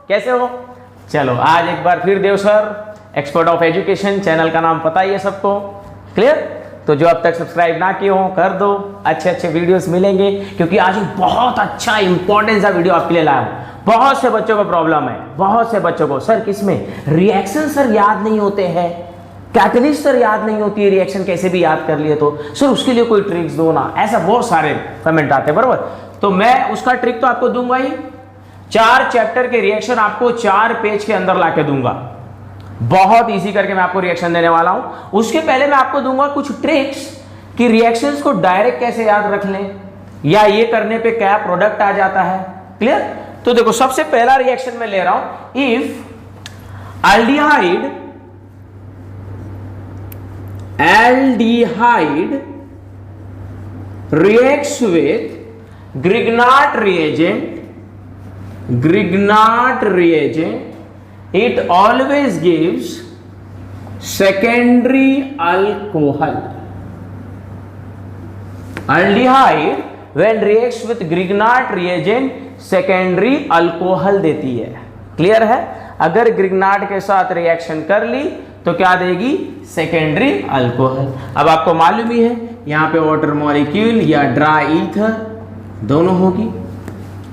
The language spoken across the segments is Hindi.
कैसे हो? चलो आज एक बार फिर Dev sir, expert of education, channel का नाम पता ही है सबको, क्लियर? तो जो अब तक सब्सक्राइब ना किए हो कर दो, अच्छे अच्छे वीडियोस मिलेंगे, क्योंकि आज एक बहुत अच्छा इंपॉर्टेंट सा वीडियो आपके लिए लाया हूं। बहुत से बच्चों को प्रॉब्लम है, बहुत से बच्चों को, सर किसमें रिएक्शन सर याद नहीं होते हैं, कैटलिस्ट सर याद नहीं होती है, रिएक्शन कैसे भी याद कर लिए तो सर उसके लिए कोई ट्रिक्स दो ना, ऐसा बहुत सारे कमेंट आते हैं, बरोबर? तो मैं उसका ट्रिक तो आपको दूंगा ही। 4 चैप्टर के रिएक्शन आपको 4 पेज के अंदर लाके दूंगा, बहुत इजी करके मैं आपको रिएक्शन देने वाला हूं। उसके पहले मैं आपको दूंगा कुछ ट्रिक्स कि रिएक्शंस को डायरेक्ट कैसे याद रख लें, या ये करने पे क्या प्रोडक्ट आ जाता है, क्लियर? तो देखो सबसे पहला रिएक्शन मैं ले रहा हूं, if aldehyde reacts with Grignard reagent, it always gives secondary alcohol. Aldehyde when reacts with Grignard reagent secondary alcohol देती है, क्लियर है? अगर ग्रिग्नार्ड के साथ रिएक्शन कर ली तो क्या देगी? Secondary alcohol. अब आपको मालूम ही है यहां पे वाटर मॉलिक्यूल या ड्राई ईथर दोनों होगी,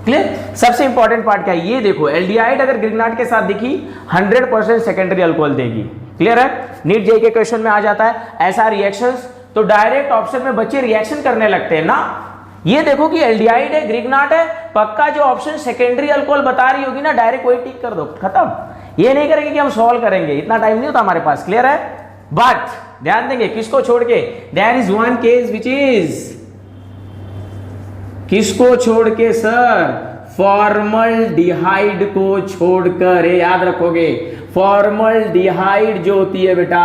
क्लियर? सबसे इंपॉर्टेंट पार्ट क्या है, ये देखो एल्डिहाइड अगर ग्रिग्नार्ड के साथ दिखी 100% सेकेंडरी अल्कोहल देगी, क्लियर है? नीट जेईई के क्वेश्चन में आ जाता है ऐसा रिएक्शंस, तो डायरेक्ट ऑप्शन में बच्चे रिएक्शन करने लगते हैं ना। ये देखो कि एल्डिहाइड है, ग्रिग्नार्ड है, पक्का जो ऑप्शन सेकेंडरी अल्कोहल बता रही होगी ना, डायरेक्ट वही टिक कर दो, खत्म। ये नहीं करेंगे कि हम सॉल्व करेंगे, इतना टाइम नहीं होता हमारे पास, क्लियर है? बट ध्यान देंगे किसको छोड़ के, there is one case which is, किसको छोड़ के सर? फॉर्मल्डिहाइड को छोड़कर, याद रखोगे फॉर्मल्डिहाइड जो होती है बेटा,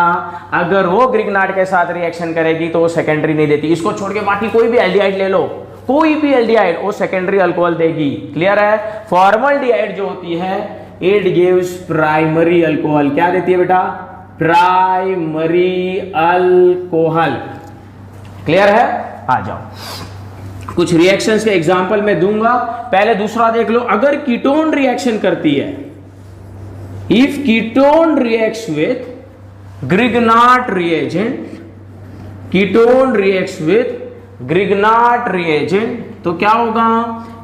अगर वो ग्रिग्नार्ड के साथ रिएक्शन करेगी तो वो सेकेंडरी नहीं देती। इसको छोड़ के बाकी कोई भी एल्डिहाइड ले लो, कोई भी एल्डिहाइड, वो सेकेंडरी अल्कोहल देगी, क्लियर है? फॉर्मल्डिहाइड जो होती है इट गिव्स प्राइमरी अल्कोहल, क्या देती है बेटा? प्राइमरी अल्कोहल, क्लियर है? आ जाओ कुछ रिएक्शंस के एग्जांपल मैं दूंगा, पहले दूसरा देख लो। अगर कीटोन रिएक्शन करती है, if ketone reacts with Grignard reagent, ketone reacts with Grignard reagent, तो क्या होगा?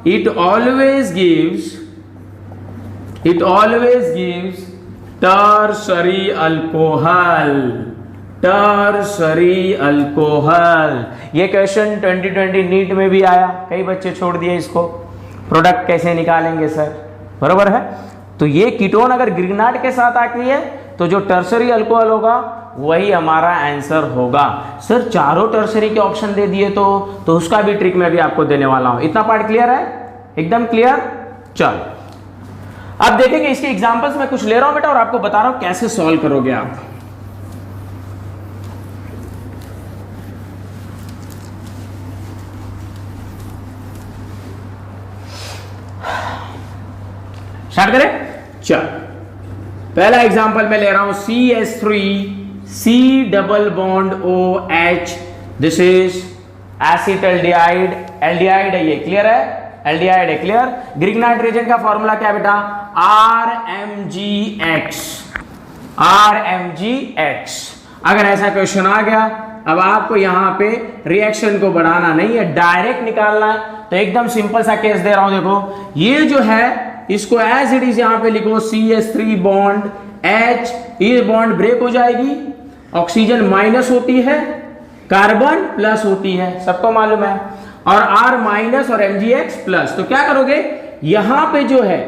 It always gives tertiary alcohol, tertiary alcohol. ये क्वेश्चन 2020 नीट में भी आया, कई बच्चे छोड़ दिए इसको, प्रोडक्ट कैसे निकालेंगे सर, बरोबर है? तो ये कीटोन अगर ग्रिग्नार्ड के साथ आती है तो जो टर्शरी अल्कोहल होगा वही हमारा आंसर होगा। सर चारों टर्शरी के ऑप्शन दे दिए तो उसका भी ट्रिक मैं भी आपको देने वाला हूं। इतना पार्ट क्लियर है? एकदम क्लियर? चलो अब देखेंगे इसके एग्जांपल्स मैं कुछ ले रहा हूं बेटा और आपको बता रहा हूं कैसे सॉल्व करोगे आप। स्टार्ट करें? चल पहला एग्जांपल मैं ले रहा हूं CH3 C double bond OH, this is acetaldehyde, aldehyde है ये, क्लियर है? एल्डिहाइड है, क्लियर? ग्रिग्नार्ड रिएजेंट का फॉर्मूला क्या बेटा? RMGX। अगर ऐसा क्वेश्चन आ गया, अब आपको यहां पे रिएक्शन को बढ़ाना नहीं है, डायरेक्ट निकालना है, तो एकदम सिंपल सा केस दे रहा हूं। देखो ये जो है इसको एज इट इज यहां पे लिखो CH3 बॉन्ड H, ये बॉन्ड ब्रेक हो जाएगी, ऑक्सीजन माइनस होती है, कार्बन प्लस होती है, सबको मालूम है, और R माइनस और MgX प्लस। तो क्या करोगे यहां पे जो है,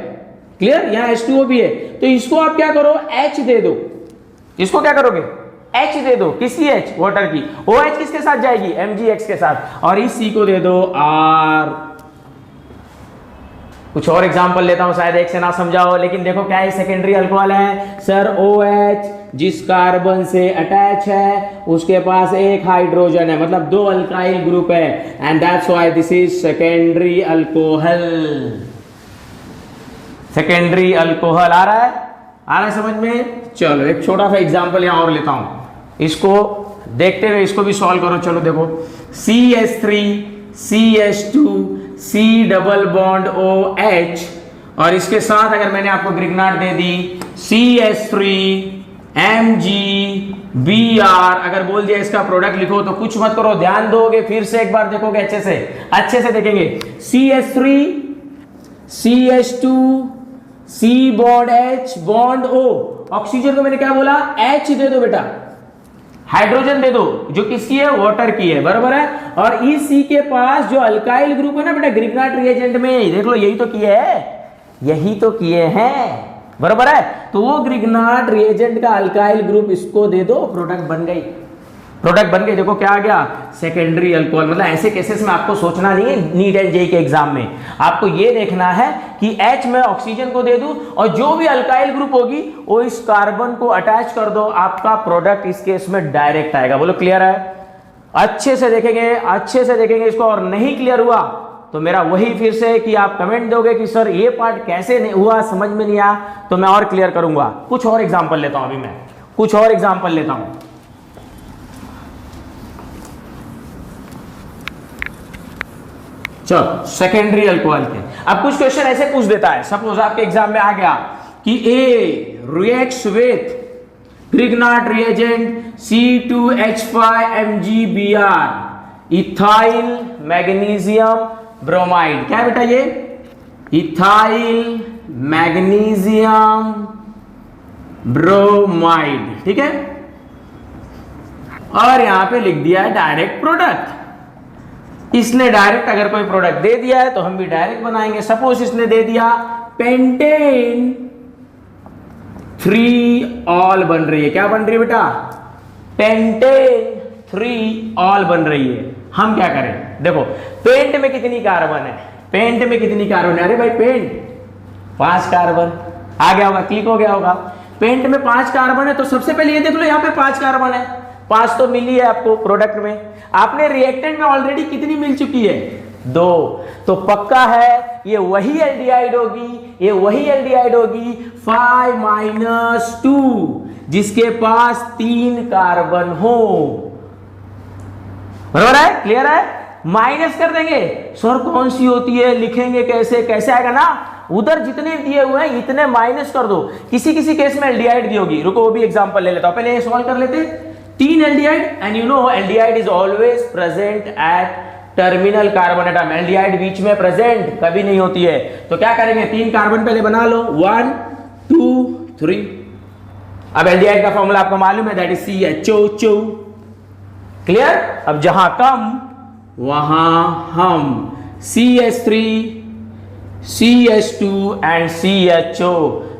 क्लियर? यहां H2O भी है, तो इसको आप क्या करो? H दे दो। इसको क्या करोगे? H दे दो। किसकी H? वाटर की। OH किसके साथ जाएगी? MgX के साथ। और इस C को दे दो R। कुछ और एग्जांपल लेता हूं, शायद एक से ना समझाओ, लेकिन देखो क्या है, सेकेंडरी अल्कोहल है सर। OH जिस कार्बन से अटैच है उसके पास एक हाइड्रोजन है, मतलब 2 अल्काइल ग्रुप है, and that's why this is secondary alcohol. Secondary alcohol आ रहा है समझ में? चलो एक छोटा सा एग्जांपल यहां और लेता हूं, इसको देखते हुए इसको भी सॉल्व करो। चलो देखो CH3 CH2 C double bond OH और इसके साथ अगर मैंने आपको ग्रिग्नाट दे दी CH3Mg Br, अगर बोल दिया इसका प्रोडक्ट लिखो तो कुछ मत करो, ध्यान दोगे, फिर से एक बार देखोगे, अच्छे से देखेंगे। CH3 CH2 C bond H bond O, oxygen को मैंने क्या बोला, H दे दो बेटा, हाइड्रोजन दे दो, जो किसकी है, वाटर की है, बराबर है। और इस C के पास जो अल्काइल ग्रुप है ना बेटा ग्रिग्नाट रिएजेंट में, देख लो यही तो किए हैं, बराबर है। तो वो ग्रिग्नाट रिएजेंट का अल्काइल ग्रुप इसको दे दो, प्रोडक्ट बन गई। देखो क्या आ गया, सेकेंडरी अल्कोहल। मतलब ऐसे केसेस में आपको सोचना नहीं है नीट एंड जेईई के एग्जाम में, आपको ये देखना है कि H में ऑक्सीजन को दे दूं और जो भी अल्काइल ग्रुप होगी वो इस कार्बन को अटैच कर दो, आपका प्रोडक्ट इस केस में डायरेक्ट आएगा। बोलो क्लियर है? अच्छे से देखेंगे इसको, और नहीं क्लियर हुआ तो मेरा वही फिर से कि आप कमेंट दोगे कि सर ये पार्ट कैसे नहीं हुआ, समझ में नहीं आया, तो मैं और क्लियर करूंगा। कुछ और एग्जांपल लेता हूं, अभी मैं कुछ और एग्जांपल लेता हूं। चलो सेकेंडरी अल्कोहल के अब कुछ क्वेश्चन ऐसे पूछ देता है, सपोज आपके एग्जाम में आ गया कि a reacts with Grignard reagent C2H5MgBr ethyl magnesium bromide. क्या बेटा ये, इथाइल मैग्नीशियम ब्रोमाइड, ठीक है। और यहां पे लिख दिया है डायरेक्ट प्रोडक्ट। इसने डायरेक्ट अगर कोई प्रोडक्ट दे दिया है तो हम भी डायरेक्ट बनाएंगे। सपोज इसने दे दिया पेंटेन 3 ऑल बन रही है। क्या बन रही है बेटा, पेंटेन 3 ऑल बन रही है। हम क्या करें, देखो पेंट में कितनी कार्बन है, अरे भाई पेंट 5 कार्बन आ गया होगा, क्लिक हो गया होगा। पेंट में 5 कार्बन है तो सबसे पहले ये देख लो, यहाँ पे 5 कार्बन है, 5 तो मिली है आपको प्रोडक्ट में। आपने रिएक्टेंट में ऑलरेडी कितनी मिल चुकी है, 2, तो पक्का है ये वही एल्डिहाइड होगी 5 - 2 जिसके पास 3 कार्बन हो, बराबर है, क्लियर है। माइनस कर देंगे, सर कौन सी होती है, लिखेंगे कैसे आएगा ना, उधर जितने दिए हुए हैं इतने माइनस कर दो। किसी केस में एल्डिहाइड दी होगी, रुको वो भी एग्जांपल ले लेता हूं, पहले ये सॉल्व कर लेते। 3 aldehyde, and you know aldehyde is always present at terminal carbon atom. Aldehyde बीच में प्रेजेंट कभी नहीं होती है। तो क्या करेंगे, 3 कार्बन पहले बना लो, 1 2 3। अब एल्डिहाइड का फॉर्मूला आपको मालूम है, दैट इज CHO। क्लियर। अब जहां कम वहां हम CH3 CH2 and CHO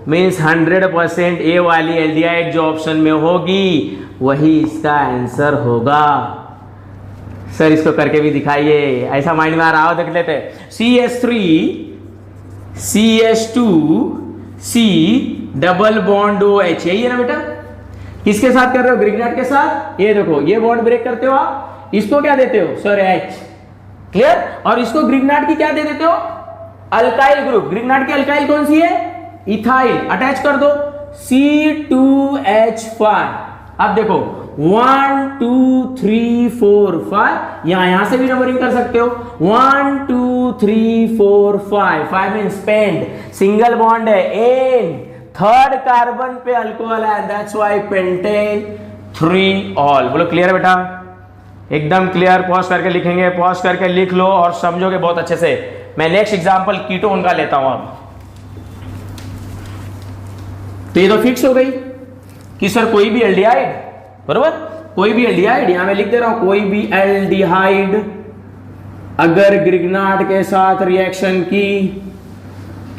means 100% ए वाली एल्डिहाइड जो ऑप्शन में होगी वही इसका आंसर होगा। सर इसको करके भी दिखाइए, ऐसा माइंड में आ रहा हो, देख लेते। CH3 CH2 C double bond OH, यही है ना बेटा। किसके साथ कर रहे हो, ग्रिग्नाट के साथ। ये देखो ये बॉन्ड ब्रेक करते हो आप, इसको क्या देते हो सर H, क्लियर। और इसको ग्रिग्नाट की क्या दे देते हो, अल्काइल ग्रुप। ग्रिग्नाट की अल्काइल कौन सी है, इथाइल, अटैच कर दो C2H5। अब देखो 1 2 3 4 5, यहां से भी नंबरिंग कर सकते हो, 1 2 3 4 5 मींस पेंट, सिंगल बॉन्ड है, एन 3rd कार्बन पे अल्कोहल है, दैट्स व्हाई पेंटेन 3 ऑल। बोलो क्लियर बेटा, एकदम क्लियर। पॉज करके लिखेंगे, पॉज करके लिख लो और समझोगे बहुत अच्छे से। मैं नेक्स्ट एग्जांपल कीटोन का लेता हूं। अब तो ये तो फिक्स हो गई कि सर कोई भी एल्डिहाइड, बरोबर, कोई भी एल्डिहाइड, यहां मैं लिख दे रहा हूं, कोई भी एल्डिहाइड अगर ग्रिग्नाट के साथ रिएक्शन की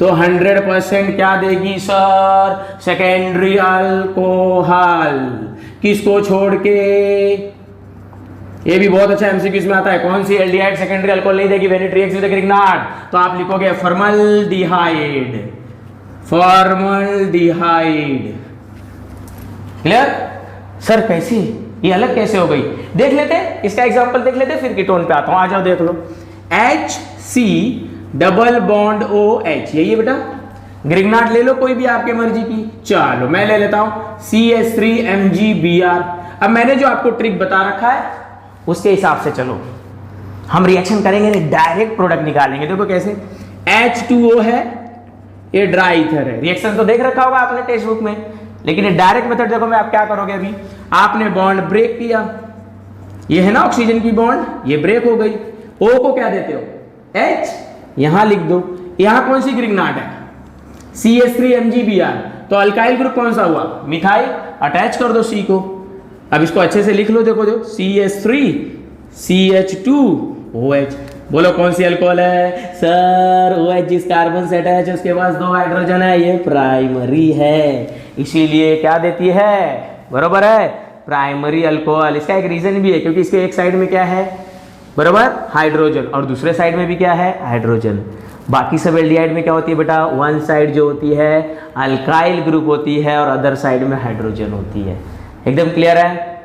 तो 100% क्या देगी सर, सेकेंडरी अल्कोहल। किसको छोड़ के, ये भी बहुत अच्छा एमसीक्यूज में आता है, कौन सी एल्डिहाइड सेकेंडरी अल्कोहल नहीं देगी व्हेन इट रिएक्ट्स विद ग्रिग्नाट। तो आप लिखोगे फॉर्मल्डिहाइड, क्लियर। सर कैसी, ये अलग कैसे हो गई, देख लेते, इसका एग्जांपल देख लेते, फिर कीटोन पे आता हूं। आ जाओ देख लो, HC डबल बॉन्ड OH, यही है बेटा। ग्रिग्नाट ले लो कोई भी आपके मर्जी की, चलो मैं ले लेता हूं CH3MgBr। अब मैंने जो आपको ट्रिक बता रखा है उसके हिसाब से चलो, हम रिएक्शन करेंगे नहीं, डायरेक्ट प्रोडक्ट निकालेंगे। देखो कैसे, H2O है, ये ड्राई ईथर है। रिएक्शन तो देख रखा होगा आपने टेक्स्ट बुक में, लेकिन ये डायरेक्ट मेथड देखो मैं, आप क्या करोगे, अभी आपने बॉन्ड ब्रेक किया, ये है ना ऑक्सीजन की बॉन्ड, ये ब्रेक हो गई, O को क्या देते हो H, यहां लिख दो, यहां कौन सी ग्रिग्नाट है CH3MgBr, तो अल्काइल ग्रुप कौन सा हुआ मिथाइल, अटैच कर दो C को। अब इसको अच्छे से लिख लो, देखो जो CH3CH2OH, बोलो कौन सी अल्कोहल है सर, OH जिस कार्बन से अटैच है उसके पास 2 हाइड्रोजन है, ये प्राइमरी है, इसीलिए क्या देती है, बरोबर है, प्राइमरी अल्कोहल। इसका एक रीजन भी है, क्योंकि इसके एक साइड में क्या है, बरोबर हाइड्रोजन, और दूसरे साइड में भी क्या है हाइड्रोजन। बाकी सब एल्डिहाइड में क्या होती है बेटा, वन साइड जो होती है अल्काइल ग्रुप होती है और अदर साइड में हाइड्रोजन होती है। एकदम क्लियर है,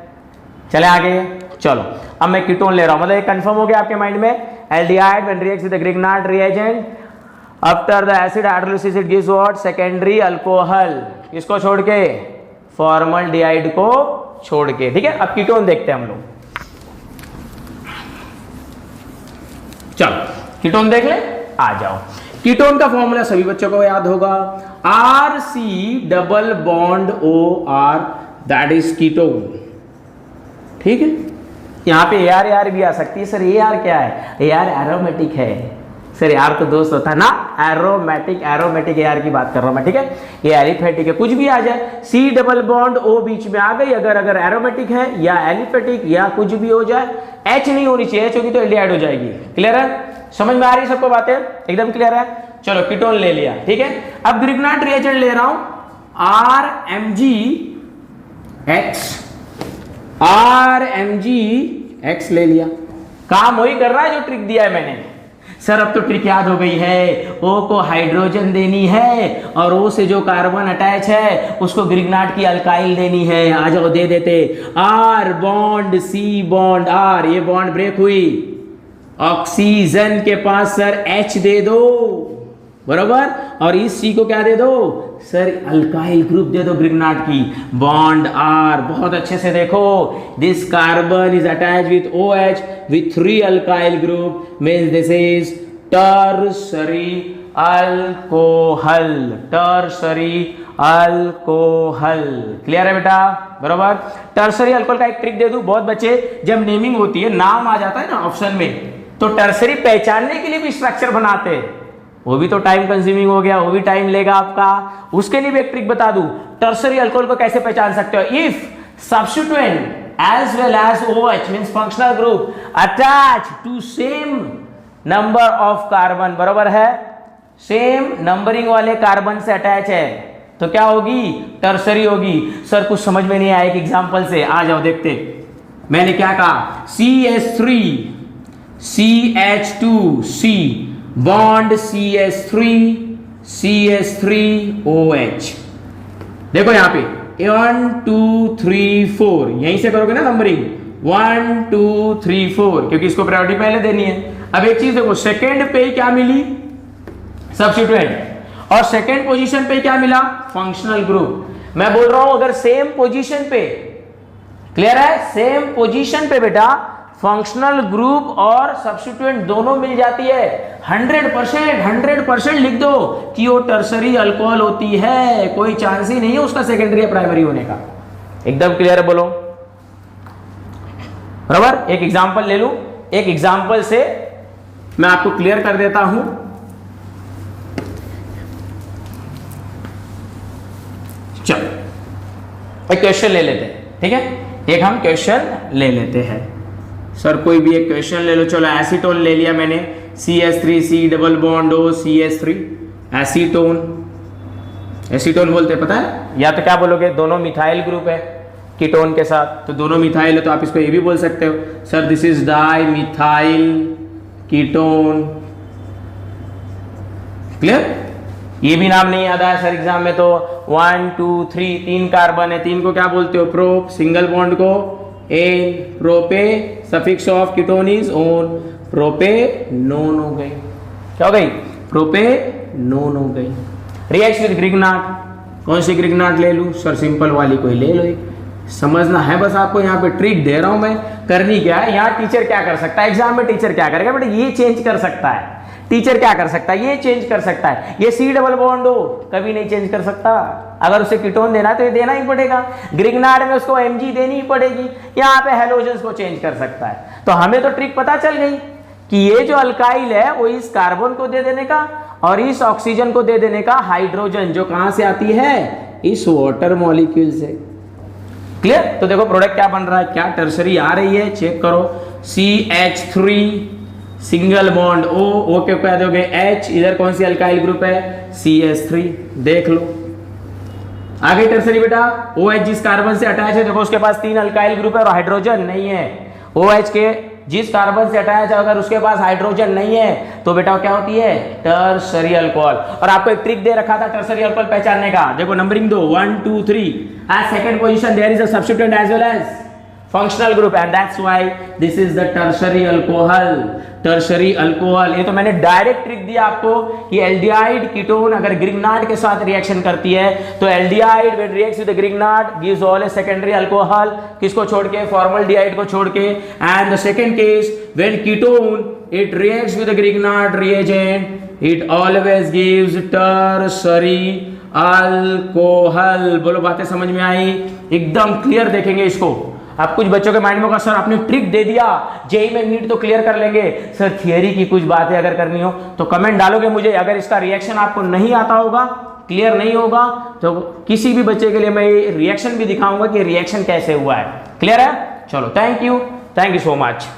चले आगे। चलो अब मैं कीटोन ले रहा हूं, मतलब ये कंफर्म हो गया आपके माइंड में, aldehyde when reacts with the ग्रिग्नाट reagent after the acid hydrolysis it gives what, secondary alcohol, इसको छोड़ के फॉर्मल्डिहाइड को छोड़ के, ठीक है। अब कीटोन देखते हैं हम लोग, चलो कीटोन देख ले, आ जाओ। कीटोन का फॉर्मूला सभी बच्चों को याद होगा, RC double bond OR, that is ketone, ठीक है। यहाँ पे AR भी आ सकती है, सर AR क्या है, AR एरोमेटिक है, सर AR तो दोस्त होता है ना, एरोमेटिक AR की बात कर रहा हूं मैं, ठीक है। ये एलिफेटिक है, कुछ भी आ जाए, C डबल बॉन्ड O बीच में आ गई, अगर एरोमेटिक है या एलिफेटिक या कुछ भी हो जाए, H नहीं होनी चाहिए, H होगी तो एल्डिहाइड हो जाएगी। क्लियर है, समझ में आ रही है सबको बातें, एकदम क्लियर है। चलो कीटोन ले लिया, ठीक है। अब ग्रिग्नाट रिएजेंट ले रहा हूं, RMgX ले लिया, काम वही कर रहा है जो ट्रिक दिया है मैंने। सर अब तो ट्रिक याद हो गई है, O को हाइड्रोजन देनी है और O से जो कार्बन अटैच है उसको ग्रिग्नाट की अल्काइल देनी है। आ जाओ दे देते, R bond C bond R, ये बॉन्ड ब्रेक हुई, ऑक्सीजन के पास सर H दे दो, बरोबर, और इस C को क्या दे दो सर, अल्काइल ग्रुप दे दो ग्रिग्नाट की, बॉन्ड R, बहुत अच्छे से देखो, this carbon is attach with OH with 3 alkyl group, means this is tertiary alcohol, tertiary alcohol। Clear है बेटा, बरोबर। टर्सरी अल्कोहल का एक ट्रिक दे दूं, बहुत बच्चे जब नेमिंग होती है, नाम आ जाता है ना ऑप्शन में, तो टर्सरी पहचानने के लिए भी स्ट्रक्चर बनाते हैं, वो भी तो टाइम कंज्यूमिंग हो गया, वो भी टाइम लेगा आपका। उसके लिए भी एक ट्रिक बता दूं, टर्सरी अल्कोहल को कैसे पहचान सकते हो, if substituent as well as OH means functional group attached to same number of carbon, बराबर है, सेम नंबरिंग वाले कार्बन से अटैच है तो क्या होगी, टर्सरी होगी। सर कुछ समझ में नहीं आया, एक एग्जांपल से आ जाओ देखते। मैंने क्या कहा, CH3 CH2C बॉन्ड CH3OH, देखो यहां पे 1 2 3 4, यहीं से करोगे ना नंबरिंग, 1 2 3 4, क्योंकि इसको प्रायोरिटी पहले देनी है। अब एक चीज देखो, सेकेंड पे क्या मिली, सब्स्टिट्यूएंट, और सेकेंड पोजीशन पे क्या मिला, फंक्शनल ग्रुप। मैं बोल रहा हूं अगर सेम पोजीशन पे, क्लियर है, सेम पोजीशन पे बेटा फंक्शनल ग्रुप और सब्स्टिट्यूएंट दोनों मिल जाती है, 100% लिख दो कि वो टर्सरी अल्कोहल होती है, कोई चांस ही नहीं है उसका सेकेंडरी या प्राइमरी होने का। एकदम क्लियर है, बोलो बराबर। एक एग्जांपल ले लूं, एक एग्जांपल से मैं आपको क्लियर कर देता हूं। चलो एक क्वेश्चन ले लेते हैं, ठीक है, एक हम क्वेश्चन ले लेते हैं। सर कोई भी एक क्वेश्चन ले लो, चलो एसीटोन ले लिया मैंने, CH3C double bond O CH3, acetone, acetone बोलते हैं पता है, या तो क्या बोलोगे, दोनों मिथाइल ग्रुप है कीटोन के साथ, तो दोनों मिथाइल है तो आप इसको ये भी बोल सकते हो, sir this is di methyl ketone. Clear, ये भी नाम नहीं याद आया सर एग्जाम में, तो 1 2 3 3 कार्बन है, 3 को क्या बोलते हो, प्रोप, सिंगल बॉन्ड को ane, prope, suffix of ketone is one, propanone हो गई, क्या हो गई, प्रोपेनोन हो गई। रिएक्ट विद ग्रिग्नाट, कौन सी ग्रिग्नाट ले लूं, सर सिंपल वाली कोई ले लो, समझना है बस आपको, यहाँ पे ट्रिक दे रहा हूं मैं, करनी क्या है, यहाँ टीचर क्या कर सकता है, एग्जाम में टीचर क्या करेगा बेटा, ये चेंज कर सकता है, टीचर क्या कर सकता है, ये चेंज कर सकता है। ये C डबल बॉन्ड हो कभी नहीं चेंज कर सकता। अगर उसे कीटोन देना है तो ये देना ही पड़ेगा। ग्रिग्नार्ड में उसको Mg देनी ही पड़ेगी। यहाँ पे हेलोजन्स को चेंज कर सकता है। तो हमें तो ट्रिक पता चल गई कि ये जो अल्काइल है वो इस कार्बन को दे देने का और इस ऑक्सीजन को दे देने का हाइड्रोजन, जो कहां से आती है, इस वाटर मॉलिक्यूल से। क्लियर? तो देखो प्रोडक्ट क्या बन रहा है, क्या टर्सरी आ रही है, चेक करो। CH3 सिंगल बॉन्ड O के कह दोगे H, इधर कौन सी अल्काइल ग्रुप है, CH3। देख लो आगे टर्सरी बेटा, OH जिस कार्बन से अटैच है, देखो उसके पास 3 अल्काइल ग्रुप है और हाइड्रोजन नहीं है। OH के जिस कार्बन से अटैच है अगर उसके पास हाइड्रोजन नहीं है तो बेटा क्या होती है, टर्सरी अल्कोहल। और आपको एक ट्रिक दे रखा था टर्सरी अल्कोहल पहचानने का, देखो नंबरिंग दो 1 2 3। At second position there is a substituent as well as functional group and that's why this is the tertiary alcohol। Tertiary alcohol, ये तो मैंने डायरेक्ट ट्रिक दिया आपको कि एल्डिहाइड कीटोन अगर ग्रिग्नार्ड के साथ रिएक्शन करती है तो aldehyde when reacts with Grignard gives all a secondary alcohol, किसको छोड़ के, फॉर्मल्डिहाइड को छोड़ के। And the second case when ketone it reacts with Grignard reagent it always gives tertiary alcohol. बोलो बातें समझ में आई, एकदम क्लियर देखेंगे इसको। अब कुछ बच्चों के माइंड में होगा सर आपने ट्रिक दे दिया, जेई में नीट तो क्लियर कर लेंगे, सर थियरी की कुछ बातें अगर करनी हो तो कमेंट डालोगे मुझे। अगर इसका रिएक्शन आपको नहीं आता होगा, क्लियर नहीं होगा, तो किसी भी बच्चे के लिए मैं रिएक्शन भी दिखाऊंगा कि रिएक्शन कैसे हुआ है। क्लियर है? चलो थैंक यू सो मच।